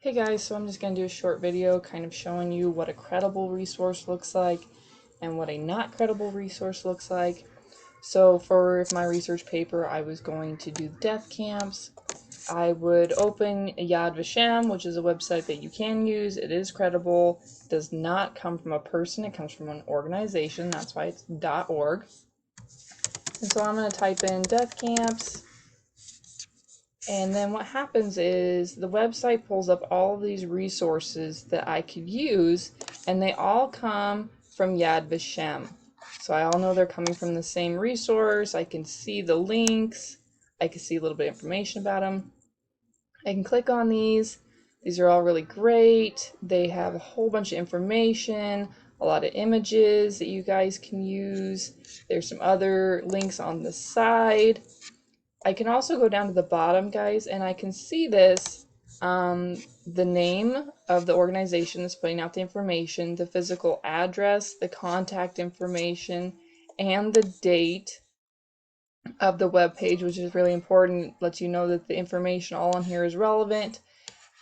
Hey guys, so I'm just going to do a short video kind of showing you what a credible resource looks like and what a not credible resource looks like. So for my research paper, I was going to do death camps. I would open Yad Vashem, which is a website that you can use. It is credible. It does not come from a person. It comes from an organization. That's why it's .org. And so I'm going to type in death camps. And then what happens is the website pulls up all of these resources that I could use, and they all come from Yad Vashem. So I all know they're coming from the same resource. I can see the links. I can see a little bit of information about them. I can click on these. These are all really great. They have a whole bunch of information, a lot of images that you guys can use. There's some other links on the side. I can also go down to the bottom, guys, and I can see this, the name of the organization that's putting out the information, the physical address, the contact information, and the date of the web page, which is really important. It lets you know that the information all on here is relevant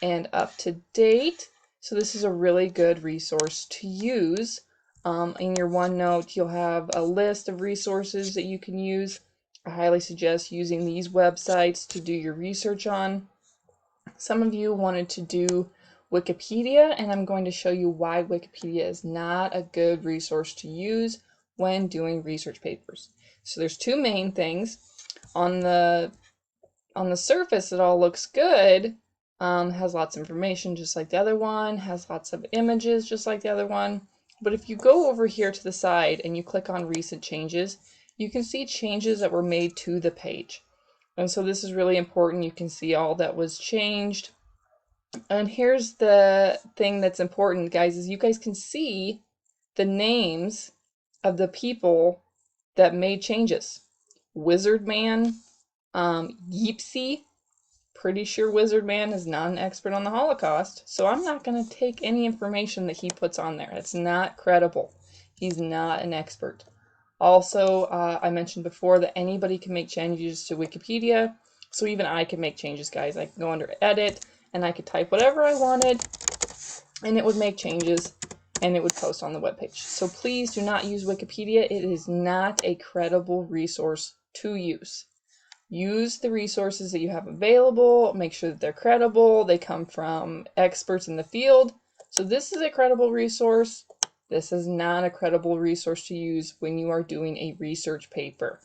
and up to date. So this is a really good resource to use. In your OneNote, you'll have a list of resources that you can use. I highly suggest using these websites to do your research on. Some of you wanted to do Wikipedia, and I'm going to show you why Wikipedia is not a good resource to use when doing research papers. So there's two main things. On the surface, it all looks good. Has lots of information just like the other one, has lots of images just like the other one. But if you go over here to the side and you click on recent changes, you can see changes that were made to the page. And so this is really important. You can see all that was changed. And here's the thing that's important, guys, is you guys can see the names of the people that made changes. Wizard Man, Yeepsy. Pretty sure Wizard Man is not an expert on the Holocaust, so I'm not going to take any information that he puts on there. It's not credible. He's not an expert. Also, I mentioned before that anybody can make changes to Wikipedia, so even I can make changes, guys. I can go under Edit, and I could type whatever I wanted, and it would make changes, and it would post on the webpage. So please do not use Wikipedia. It is not a credible resource to use. Use the resources that you have available. Make sure that they're credible. They come from experts in the field. So this is a credible resource. This is not a credible resource to use when you are doing a research paper.